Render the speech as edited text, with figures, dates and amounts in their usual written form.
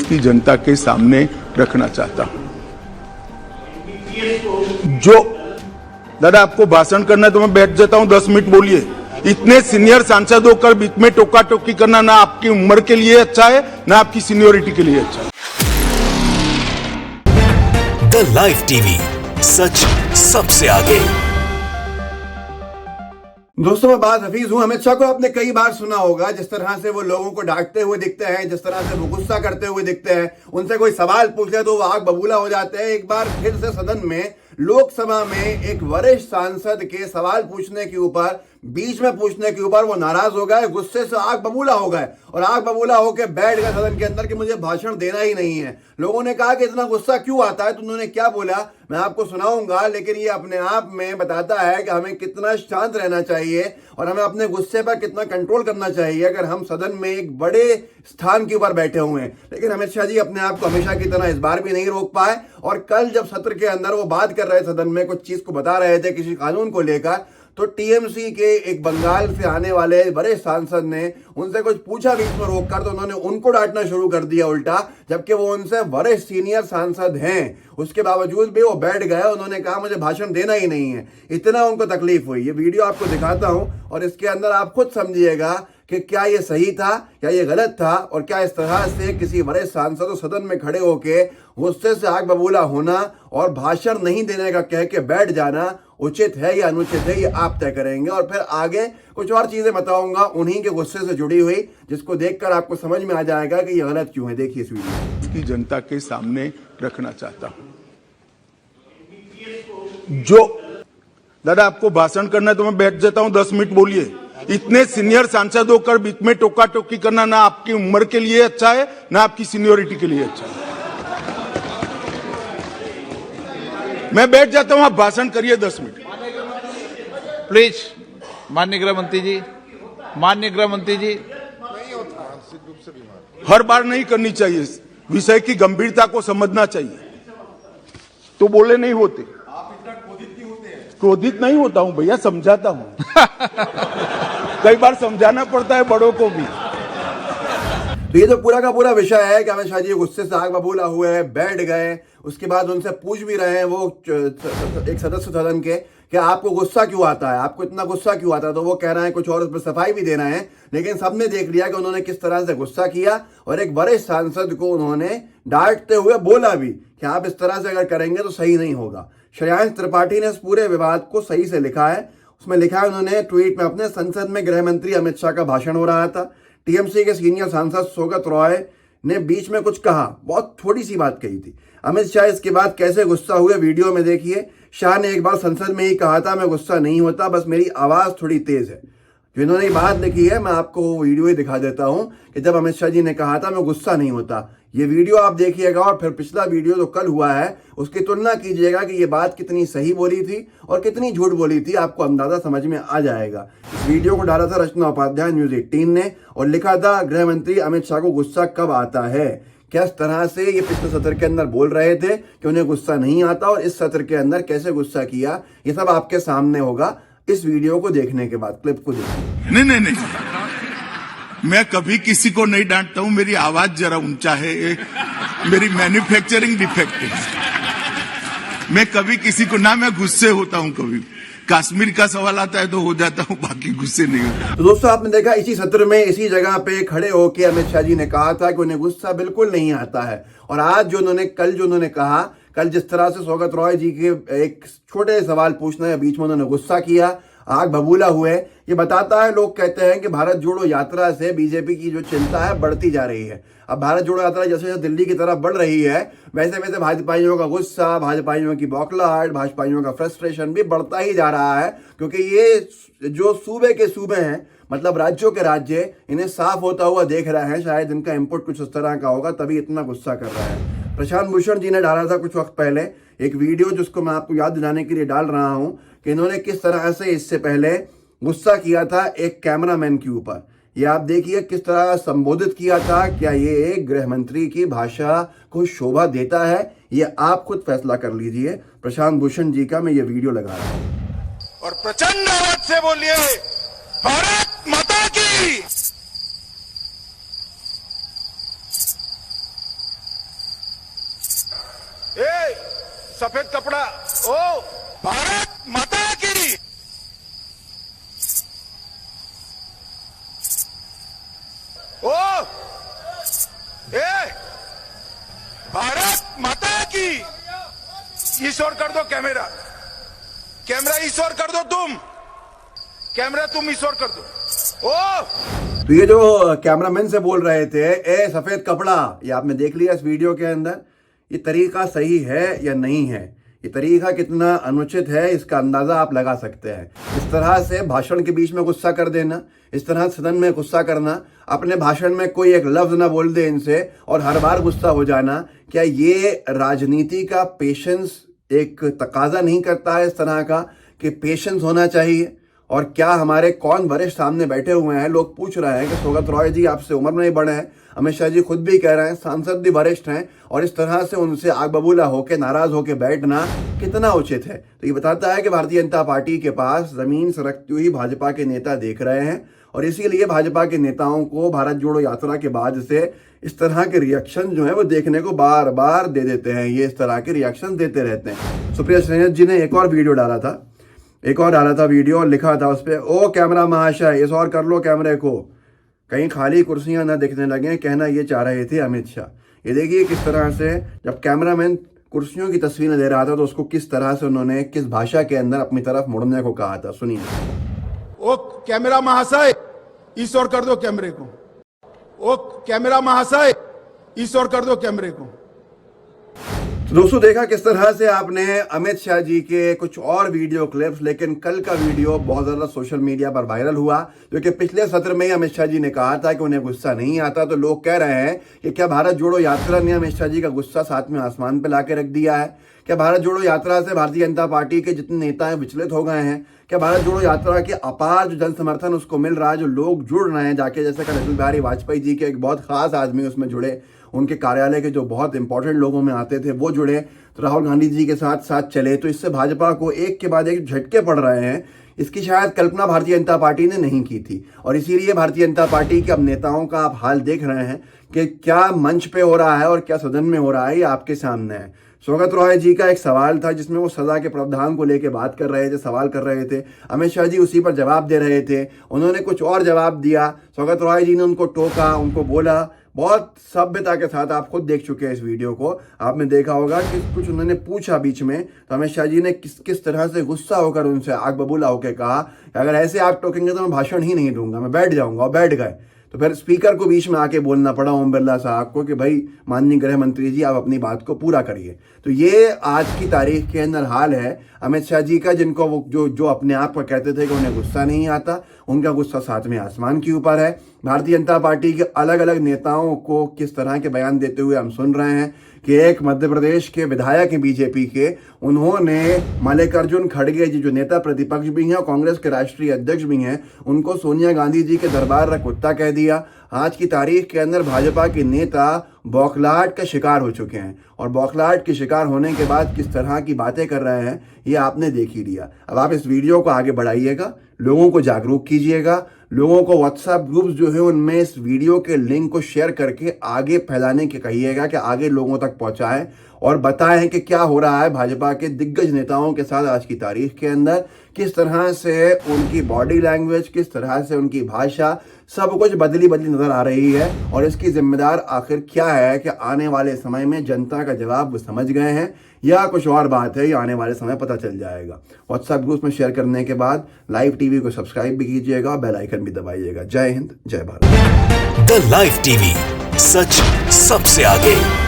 की जनता के सामने रखना चाहता हूं। जो दादा आपको भाषण करना है तो मैं बैठ जाता हूं, 10 मिनट बोलिए। इतने सीनियर सांसद होकर बीच में टोका टोकी करना ना आपकी उम्र के लिए अच्छा है ना आपकी सीनियोरिटी के लिए अच्छा है। द लाइव टीवी, सच सबसे आगे। दोस्तों मैं बात हफीज हूं। अमित शाह को आपने कई बार सुना होगा, जिस तरह से वो लोगों को डांटते हुए दिखते हैं, जिस तरह से वो गुस्सा करते हुए दिखते हैं, उनसे कोई सवाल पूछे तो वो आग बबूला हो जाते हैं। एक बार फिर से सदन में, लोकसभा में एक वरिष्ठ सांसद के सवाल पूछने के ऊपर, बीच में पूछने के ऊपर वो नाराज हो गए, गुस्से से आग बबूला हो गए और आग बबूला होकर बैठ गए सदन के अंदर कि मुझे भाषण देना ही नहीं है। लोगों ने कहा कि इतना गुस्सा क्यों आता है, तो उन्होंने क्या बोला मैं आपको सुनाऊंगा, लेकिन ये अपने आप में बताता है कि हमें कितना शांत रहना चाहिए और हमें अपने गुस्से पर कितना कंट्रोल करना चाहिए अगर हम सदन में एक बड़े स्थान के ऊपर बैठे हुए हैं। लेकिन अमित शाह जी अपने आप को हमेशा की तरह इस बार भी नहीं रोक पाए और कल जब सत्र के अंदर वो बात कर रहे सदन में, कुछ चीज को बता रहे थे किसी कानून को लेकर, तो टीएमसी के एक बंगाल से आने वाले बड़े सांसद ने उनसे कुछ पूछा बीच में रोककर, तो उन्होंने उनको डांटना शुरू कर दिया उल्टा, जबकि वो उनसे वरिष्ठ सीनियर सांसद हैं। उसके बावजूद भी वो बैठ गए। उन्होंने कहा मुझे भाषण देना ही नहीं है। इतना उनको तकलीफ हुई। ये वीडियो आपको दिखाता हूं और इसके अंदर आप खुद समझिएगा कि क्या ये सही था या ये गलत था, और क्या इस तरह से किसी बड़े सांसद सदन में खड़े होके गुस्से से आग बबूला होना और भाषण नहीं देने का कह के बैठ जाना उचित है या अनुचित है, ये आप तय करेंगे। और फिर आगे कुछ और चीजें बताऊंगा उन्हीं के गुस्से से जुड़ी हुई, जिसको देखकर आपको समझ में आ जाएगा कि ये गलत क्यों है। देखिए इस वीडियो की जनता के सामने रखना चाहता हूं। जो दादा आपको भाषण करना है तो मैं बैठ जाता हूं, 10 मिनट बोलिए। इतने सीनियर सांसद होकर बीच में टोका टोकी करना ना आपकी उम्र के लिए अच्छा है ना आपकी सीनियोरिटी के लिए अच्छा है। मैं बैठ जाता हूं, आप भाषण करिए 10 मिनट प्लीज। माननीय गृह मंत्री जी, माननीय गृह मंत्री जी, हर बार नहीं करनी चाहिए। विषय की गंभीरता को समझना चाहिए तो बोले नहीं होते। आप इतना क्रोधित नहीं होते हैं? क्रोधित नहीं होता हूं भैया, समझाता हूं। कई बार समझाना पड़ता है बड़ों को भी। तो ये तो पूरा का पूरा विषय है कि अमित शाह जी गुस्से से आग बबूला हुए, बैठ गए। उसके बाद उनसे पूछ भी रहे हैं वो एक सदस्य सदन के कि आपको गुस्सा क्यों आता है, आपको इतना गुस्सा क्यों आता है, तो वो कह रहे हैं कुछ और, उस पर सफाई भी दे रहे हैं। लेकिन सबने देख लिया कि उन्होंने किस तरह से गुस्सा किया और एक बड़े सांसद को उन्होंने डांटते हुए बोला भी कि आप इस तरह से अगर करेंगे तो सही नहीं होगा। श्रेयांश त्रिपाठी ने इस पूरे विवाद को सही से लिखा है। उसमें लिखा है उन्होंने ट्वीट में अपने, संसद में गृह मंत्री अमित शाह का भाषण हो रहा था। टीएमसी के सीनियर सांसद सौगत रॉय ने बीच में कुछ कहा, बहुत थोड़ी सी बात कही थी। अमित शाह इसके बाद कैसे गुस्सा हुए वीडियो में देखिए। शाह ने एक बार संसद में ही कहा था मैं गुस्सा नहीं होता, बस मेरी आवाज थोड़ी तेज है। जो इन्होंने बात लिखी है मैं आपको वो वीडियो ही दिखा देता हूं कि जब अमित शाह जी ने कहा था मैं गुस्सा नहीं होता। ये वीडियो आप देखिएगा और फिर पिछला वीडियो जो कल हुआ है उसकी तुलना कीजिएगा कि ये बात कितनी सही बोली थी और कितनी झूठ बोली थी। आपको अंदाजा समझ में आ जाएगा। इस वीडियो को डाला था रचना उपाध्याय न्यूज़ 18 ने और लिखा था गृह मंत्री अमित शाह को गुस्सा कब आता है। किस तरह से ये पिछले सत्र के अंदर बोल रहे थे कि उन्हें गुस्सा नहीं आता और इस सत्र के अंदर कैसे गुस्सा किया, ये सब आपके सामने होगा इस वीडियो को देखने के बाद। क्लिप को देखिए। नहीं, मैं कभी किसी को नहीं डांटता हूं। मेरी आवाज जरा ऊंचा है, मेरी मैन्युफैक्चरिंग डिफेक्ट है। मैं कभी किसी को ना, मैं गुस्से होता हूं। कभी कश्मीर का सवाल आता है तो हो जाता हूं, बाकी गुस्से नहीं होता। तो दोस्तों आपने देखा इसी सत्र में इसी जगह पे खड़े होकर अमित शाह जी ने कहा था कि उन्हें गुस्सा बिल्कुल नहीं आता है। और आज जो उन्होंने कहा, कल जिस तरह से सौगत रॉय जी के एक छोटे सवाल पूछने के बीच में उन्होंने गुस्सा किया, आग बबूला हुए, ये बताता है। लोग कहते हैं कि भारत जोड़ो यात्रा से बीजेपी की जो चिंता है बढ़ती जा रही है। अब भारत जोड़ो यात्रा जैसे जैसे दिल्ली की तरफ बढ़ रही है वैसे वैसे भाजपाइयों का गुस्सा, भाजपाइयों की बौखलाहट, भाजपाइयों का फ्रस्ट्रेशन भी बढ़ता ही जा रहा है। क्योंकि ये जो सूबे के सूबे हैं, मतलब राज्यों के राज्य, इन्हें साफ होता हुआ देख रहे हैं। शायद इनका इंपुट कुछ उस तरह का होगा, तभी इतना गुस्सा कर रहा है। प्रशांत भूषण जी ने डाला था कुछ वक्त पहले एक वीडियो, जिसको मैं आपको याद दिलाने के लिए डाल रहा हूं कि इन्होंने किस तरह से इससे पहले गुस्सा किया था एक कैमरामैन के ऊपर। ये आप देखिए किस तरह संबोधित किया था। क्या ये एक गृह मंत्री की भाषा को शोभा देता है? ये आप खुद फैसला कर लीजिए। प्रशांत भूषण जी का मैं ये वीडियो लगा रहा हूं और प्रचंड आवाज से बोलिए भारत माता की। ए सफेद कपड़ा ओ भारत माता की ओ ए भारत माता की ईश्वर कर दो कैमरा ईश्वर कर दो तुम ईश्वर कर दो ओ तो ये जो कैमरामैन से बोल रहे थे ए सफेद कपड़ा, ये आपने देख लिया इस वीडियो के अंदर। ये तरीका सही है या नहीं है, ये तरीका कितना अनुचित है, इसका अंदाजा आप लगा सकते हैं। इस तरह से भाषण के बीच में गुस्सा कर देना, इस तरह सदन में गुस्सा करना, अपने भाषण में कोई एक लफ्ज ना बोल दे इनसे और हर बार गुस्सा हो जाना, क्या ये राजनीति का पेशेंस एक तकाजा नहीं करता है इस तरह का कि पेशेंस होना चाहिए? और क्या हमारे कौन वरिष्ठ सामने बैठे हुए हैं, लोग पूछ रहे हैं कि सौगत रॉय जी आपसे उम्र में ही बड़े हैं, अमित शाह जी खुद भी कह रहे हैं, सांसद भी वरिष्ठ हैं, और इस तरह से उनसे आग बबूला होकर नाराज होकर बैठना कितना उचित है? तो ये बताता है कि भारतीय जनता पार्टी के पास जमीन सरकती हुई भाजपा के नेता देख रहे हैं और इसीलिए भाजपा के नेताओं को भारत जोड़ो यात्रा के बाद से इस तरह के रिएक्शन जो है वो देखने को बार बार दे देते हैं। ये इस तरह के रिएक्शन देते रहते हैं। सुप्रिया श्रीनाथ जी ने एक और डाला था वीडियो और लिखा था उस पर, ओ कैमरा महाशय इस और कर लो कैमरे को, कहीं खाली कुर्सियां ना दिखने लगे, कहना ये चाह रहे थे अमित शाह। ये देखिए किस तरह से जब कैमरामैन कुर्सियों की तस्वीरें ले रहा था तो उसको किस तरह से उन्होंने किस भाषा के अंदर अपनी तरफ मुड़ने को कहा था, सुनिए। ओ कैमरा महाशय ईश्वर कर दो कैमरे को, ओ कैमरा महाशय ईश्वर कर दो कैमरे को। तो दोस्तों देखा किस तरह से आपने अमित शाह जी के कुछ और वीडियो क्लिप्स, लेकिन कल का वीडियो बहुत ज्यादा सोशल मीडिया पर वायरल हुआ, क्योंकि पिछले सत्र में ही अमित शाह जी ने कहा था कि उन्हें गुस्सा नहीं आता। तो लोग कह रहे हैं कि क्या भारत जोड़ो यात्रा ने अमित शाह जी का गुस्सा सातवें आसमान पर लाके रख दिया है? क्या भारत जोड़ो यात्रा से भारतीय जनता पार्टी के जितने नेता हैं विचलित हो गए हैं? क्या भारत जोड़ो यात्रा के अपार जो जन समर्थन उसको मिल रहा है, जो लोग जुड़ रहे हैं जाके, जैसे कि अटल बिहारी वाजपेयी जी के एक बहुत खास आदमी उसमें जुड़े, उनके कार्यालय के जो बहुत इंपॉर्टेंट लोगों में आते थे वो जुड़े, तो राहुल गांधी जी के साथ साथ चले, तो इससे भाजपा को एक के बाद एक झटके पड़ रहे हैं। इसकी शायद कल्पना भारतीय जनता पार्टी ने नहीं की थी और इसीलिए भारतीय जनता पार्टी के अब नेताओं का आप हाल देख रहे हैं कि क्या मंच पे हो रहा है और क्या सदन में हो रहा है, ये आपके सामने है। सौगत रॉय जी का एक सवाल था जिसमें वो सजा के प्रावधान को लेकर बात कर रहे थे, सवाल कर रहे थे, अमित शाह जी उसी पर जवाब दे रहे थे, उन्होंने कुछ और जवाब दिया, सौगत रॉय जी ने उनको टोका, उनको बोला, बहुत सभ्यता के साथ। आप खुद देख चुके हैं इस वीडियो को, आपने देखा होगा कि कुछ उन्होंने पूछा बीच में, तो अमित शाह जी ने किस तरह से गुस्सा होकर उनसे आग बबूला होकर कहा कि अगर ऐसे आप टोकेंगे तो मैं भाषण ही नहीं दूंगा, मैं बैठ जाऊंगा, और बैठ गए। तो फिर स्पीकर को बीच में आके बोलना पड़ा ओम बिरला साहब को कि भाई माननीय गृह मंत्री जी आप अपनी बात को पूरा करिए। तो ये आज की तारीख के अंदर हाल है अमित शाह जी का, जिनको वो जो अपने आप को कहते थे कि उन्हें गुस्सा नहीं आता, उनका गुस्सा सातवें आसमान के ऊपर है। भारतीय जनता पार्टी के अलग अलग नेताओं को किस तरह के बयान देते हुए हम सुन रहे हैं कि एक मध्य प्रदेश के विधायक हैं बीजेपी के, उन्होंने मल्लिकार्जुन खड़गे जी जो नेता प्रतिपक्ष भी हैं और कांग्रेस के राष्ट्रीय अध्यक्ष भी हैं, उनको सोनिया गांधी जी के दरबार का कुत्ता कह दिया। आज की तारीख के अंदर भाजपा के नेता बौखलाहट का शिकार हो चुके हैं और बौखलाहट के शिकार होने के बाद किस तरह की बातें कर रहे हैं ये आपने देख ही लिया। अब आप इस वीडियो को आगे बढ़ाइएगा, लोगों को जागरूक कीजिएगा, लोगों को व्हाट्सएप ग्रुप्स जो है उनमें इस वीडियो के लिंक को शेयर करके आगे फैलाने के कहिएगा कि आगे लोगों तक पहुंचाएं और बताएं कि क्या हो रहा है भाजपा के दिग्गज नेताओं के साथ आज की तारीख के अंदर, किस तरह से उनकी बॉडी लैंग्वेज, किस तरह से उनकी भाषा, सब कुछ बदली नजर आ रही है। और इसकी जिम्मेदार आखिर क्या है कि आने वाले समय में जनता का जवाब वो समझ गए हैं या कुछ और बात है, ये आने वाले समय पता चल जाएगा। व्हाट्सएप ग्रुप में शेयर करने के बाद लाइव टीवी को सब्सक्राइब भी कीजिएगा और बेल आइकन भी दबाइएगा। जय हिंद, जय भारत। द लाइव टीवी, सच सबसे आगे।